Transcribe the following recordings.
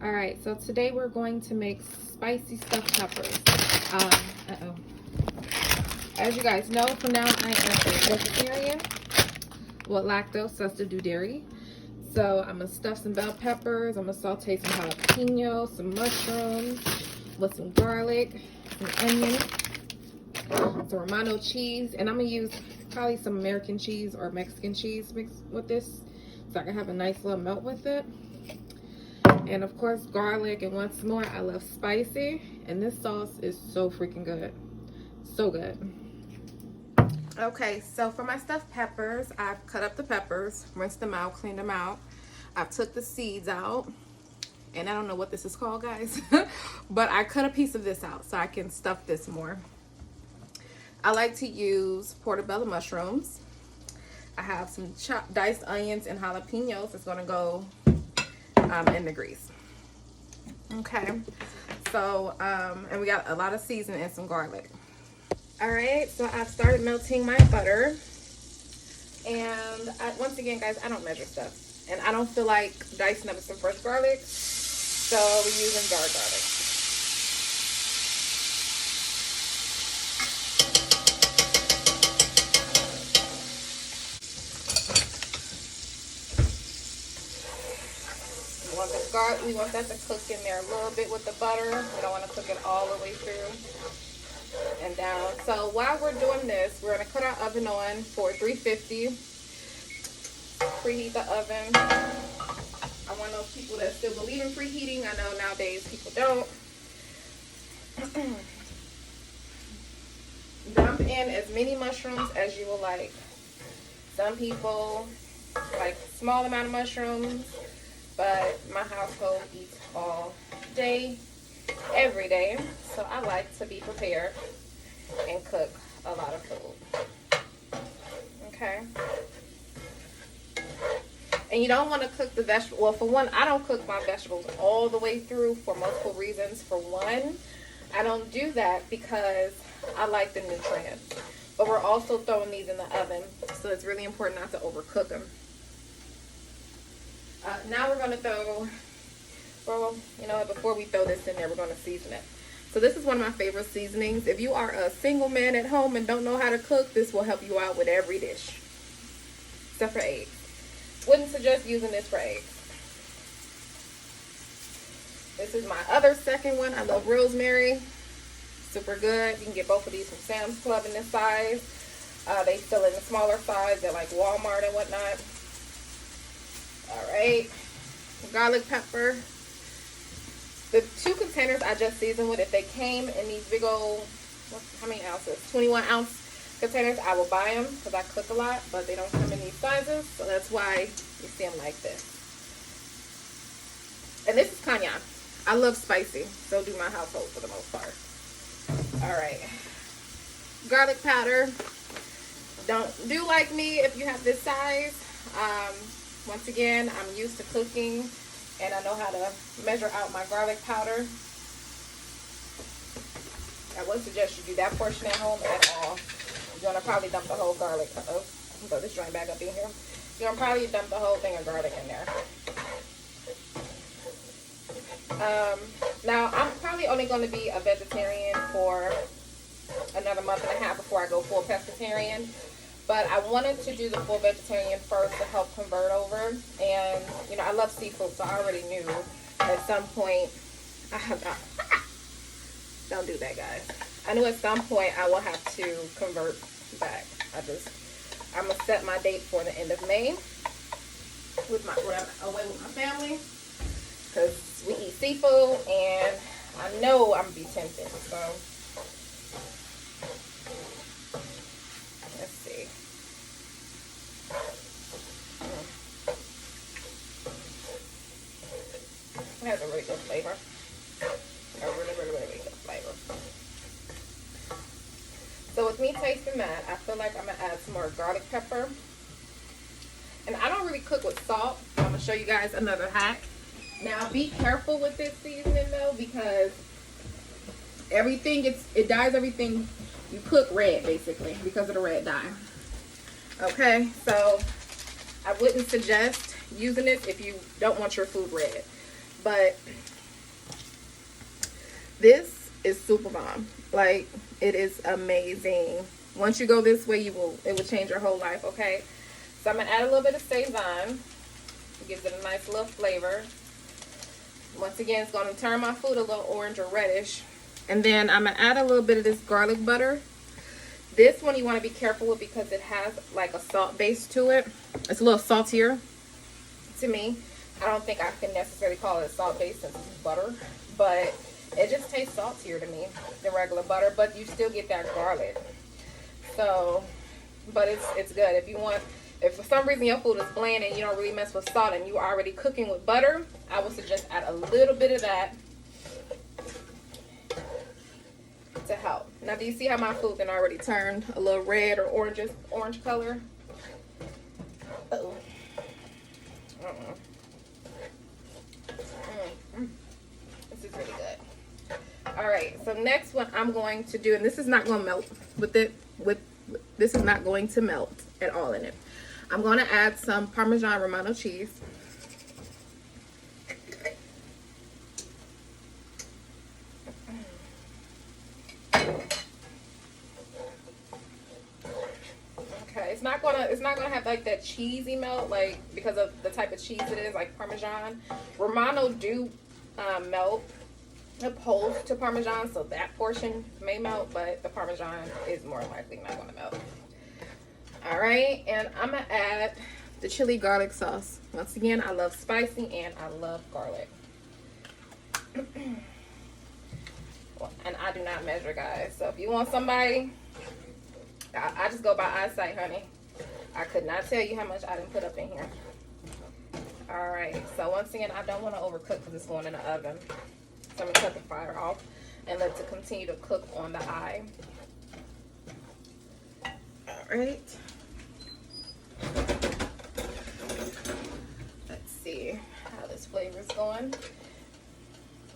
All right, so today we're going to make spicy stuffed peppers. As you guys know, from now I am a vegetarian with lactose, so to do dairy. So I'm gonna stuff some bell peppers. I'm gonna saute some jalapenos, some mushrooms, with some garlic, some onion, some Romano cheese, and I'm gonna use probably some American cheese or Mexican cheese mixed with this, so I can have a nice little melt with it. And of course garlic, and once more, I love spicy, and this sauce is so freaking good. So good. Okay, so for my stuffed peppers, I've cut up the peppers, rinsed them out, cleaned them out. I've took the seeds out, and I don't know what this is called, guys, but I cut a piece of this out so I can stuff this more. I like to use portobello mushrooms. I have some chopped diced onions and jalapenos that's gonna go in the grease. Okay, so and we got a lot of seasoning and some garlic. All right, so I've started melting my butter, and once again, guys, I don't measure stuff, and I don't feel like dicing up some fresh garlic, so we're using jar garlic. We want that to cook in there a little bit with the butter. We don't want to cook it all the way through and down. So while we're doing this, we're going to cut our oven on for 350. Preheat the oven. I'm one of those people that still believe in preheating. I know nowadays people don't. Dump in as many mushrooms as you will like. Some people like a small amount of mushrooms, but my household eats all day, every day. So I like to be prepared and cook a lot of food. Okay. And you don't want to cook the vegetable. Well, for one, I don't cook my vegetables all the way through for multiple reasons. For one, I don't do that because I like the nutrients. But we're also throwing these in the oven, so it's really important not to overcook them. Now we're going to throw, well, you know, before we throw this in there, we're going to season it. So this is one of my favorite seasonings. If you are a single man at home and don't know how to cook, this will help you out with every dish. Except for eggs. Wouldn't suggest using this for eggs. This is my other second one. I love rosemary. Super good. You can get both of these from Sam's Club in this size. They still in the smaller size. They're like Walmart and whatnot. Alright, garlic pepper. The 2 containers I just seasoned with, if they came in these big old, how many ounces? 21 ounce containers, I will buy them because I cook a lot, but they don't come in these sizes, so that's why you see them like this. And this is cognac. I love spicy, so do my household for the most part. Alright, garlic powder. Don't do like me if you have this size. Once again, I'm used to cooking, and I know how to measure out my garlic powder. I wouldn't suggest you do that portion at home at all. You're going to probably dump the whole garlic. Uh-oh. Throw this joint back up in here. You're going to probably dump the whole thing of garlic in there. Now, I'm probably only going to be a vegetarian for another month and a half before I go full pescatarian. But I wanted to do the full vegetarian first to help convert over. And, you know, I love seafood, so I already knew at some point I have not. Don't do that, guys. I knew at some point I will have to convert back. I'm going to set my date for the end of May with when I'm away with my family. Because we eat seafood, and I know I'm going to be tempted, so. Let's see. It has a really good flavor. A really, really, really good flavor. So with me tasting that, I feel like I'm going to add some more garlic pepper. And I don't really cook with salt. I'm going to show you guys another hack. Now be careful with this seasoning though, because it dyes everything you cook red, basically, because of the red dye. Okay, so I wouldn't suggest using this if you don't want your food red. But This is super bomb. Like, it is amazing. Once you go this way, it will change your whole life, okay? So I'm gonna add a little bit of seitan. It gives it a nice little flavor. Once again, it's gonna turn my food a little orange or reddish. And then I'm gonna add a little bit of this garlic butter. This one you want to be careful with because it has like a salt base to it. It's a little saltier to me. I don't think I can necessarily call it a salt base since it's butter, but it just tastes saltier to me than regular butter, but you still get that garlic. So, but it's good. If for some reason your food is bland and you don't really mess with salt and you're already cooking with butter, I would suggest add a little bit of that to help. Now, do you see how my food then already turned a little red or orange color? Uh-oh. This is really good. All right, so next one I'm going to do, and this is not going to melt this is not going to melt at all in it. I'm going to add some Parmesan Romano cheese. Okay, it's not gonna have like that cheesy melt, like because of the type of cheese it is, like Parmesan. Romano do melt opposed to Parmesan, so that portion may melt, but the Parmesan is more likely not gonna melt. All right, and I'm gonna add the chili garlic sauce. Once again, I love spicy and I love garlic. Well, and I do not measure, guys. So if you want somebody, I just go by eyesight, honey. I could not tell you how much I didn't put up in here. All right, so once again, I don't want to overcook because it's going in the oven. So I'm gonna cut the fire off and let it continue to cook on the high. All right. Let's see how this flavor is going.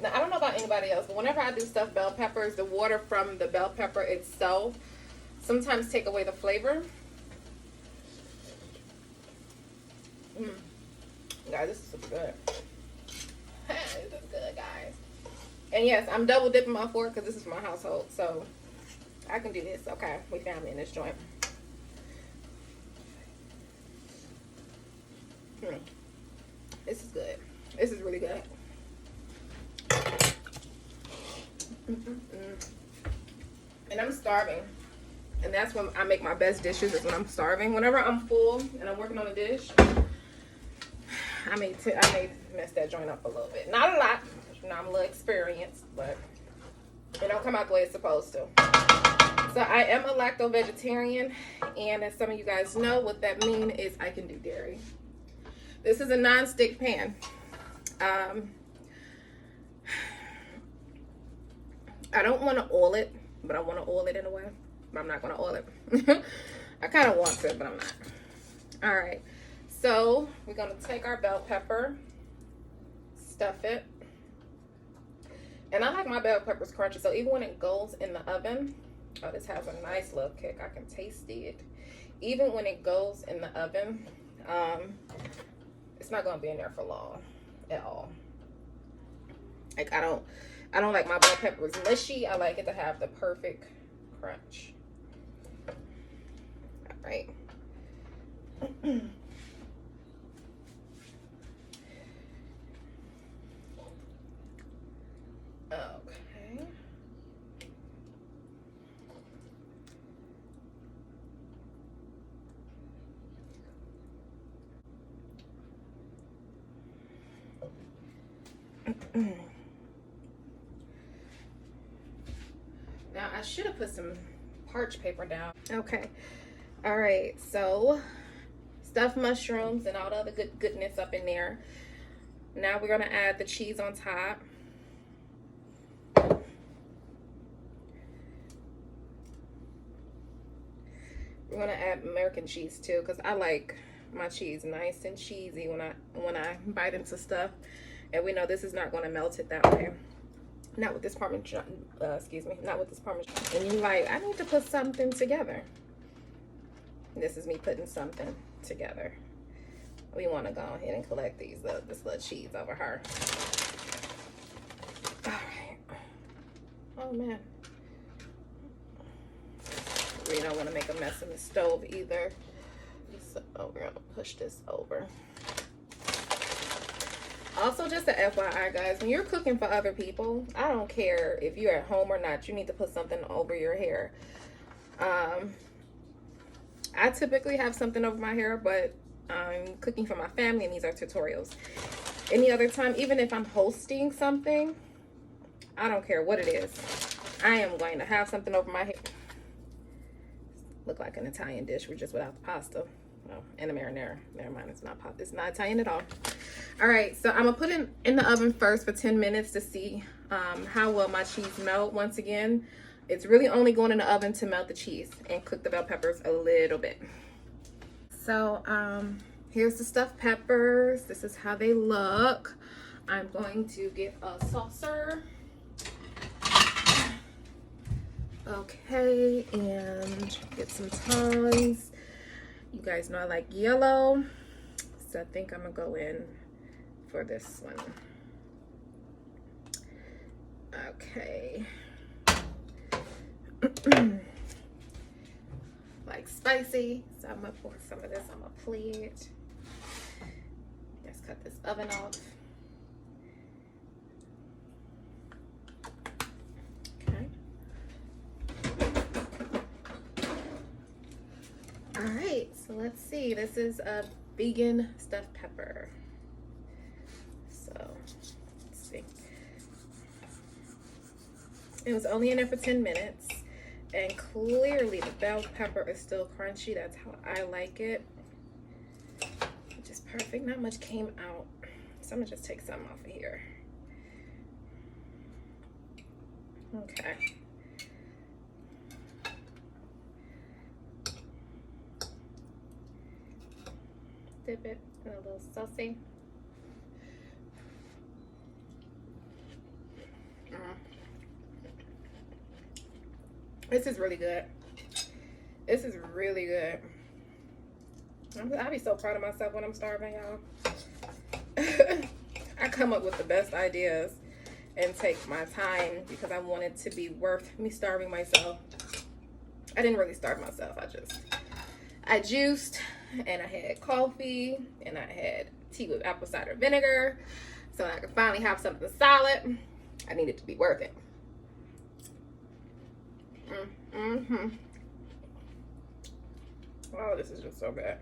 Now, I don't know about anybody else, but whenever I do stuffed bell peppers, the water from the bell pepper itself sometimes take away the flavor. Guys, this is super good. This is good, guys. And yes, I'm double dipping my fork because this is my household, so I can do this. Okay, we family in this joint. This is good. This is really good. And I'm starving. And that's when I make my best dishes, is when I'm starving. Whenever I'm full and I'm working on a dish, I may mess that joint up a little bit. Not a lot. You know, I'm a little experienced, but it don't come out the way it's supposed to. So I am a lacto-vegetarian, and as some of you guys know, what that means is I can do dairy. This is a non-stick pan. I don't want to oil it, but I want to oil it in a way. But I'm not going to oil it. I kind of want to, but I'm not. All right. So we're going to take our bell pepper, stuff it. And I like my bell peppers crunchy. So even when it goes in the oven, oh, this has a nice little kick. I can taste it. Even when it goes in the oven, it's not going to be in there for long at all. Like, I don't like my bell peppers mushy. I like it to have the perfect crunch. All right. Okay. Now, I should have put some parchment paper down. Okay. All right. So, stuffed mushrooms and all the other goodness up in there. Now, we're going to add the cheese on top. We're going to add American cheese, too, because I like my cheese nice and cheesy when I bite into stuff. And we know this is not going to melt it that way. Not with this Parmesan, not with this Parmesan. And you're like, I need to put something together. This is me putting something together. We want to go ahead and collect this little cheese over her. All right. Oh man. We don't want to make a mess in the stove either. So we're gonna push this over. Also, just a FYI, guys, when you're cooking for other people, I don't care if you're at home or not, you need to put something over your hair. I typically have something over my hair, but I'm cooking for my family and these are tutorials. Any other time, even if I'm hosting something, I don't care what it is, I am going to have something over my hair. Look like an Italian dish, we're just without the pasta. Oh, and the marinara. Never mind, it's not Italian at all. All right, so I'm gonna put it in the oven first for 10 minutes to see how well my cheese melt. Once again, it's really only going in the oven to melt the cheese and cook the bell peppers a little bit. So here's the stuffed peppers. This is how they look. I'm going to get a saucer. Okay, and get some tongs. You guys know I like yellow, so I think I'm gonna go in for this one. Okay. Like spicy, so I'm gonna pour some of this on my plate. Let's cut this oven off. Okay. All right, so let's see. This is a vegan stuffed pepper. So let's see. It was only in there for 10 minutes. And clearly the bell pepper is still crunchy. That's how I like it. Which is perfect. Not much came out. So I'm gonna just take some off of here. Okay. Dip it in a little saucy. This is really good. This is really good. I'll be so proud of myself when I'm starving, y'all. I come up with the best ideas and take my time because I want it to be worth me starving myself. I didn't really starve myself. I juiced and I had coffee and I had tea with apple cider vinegar so I could finally have something solid. I need it to be worth it. Oh, this is just so bad.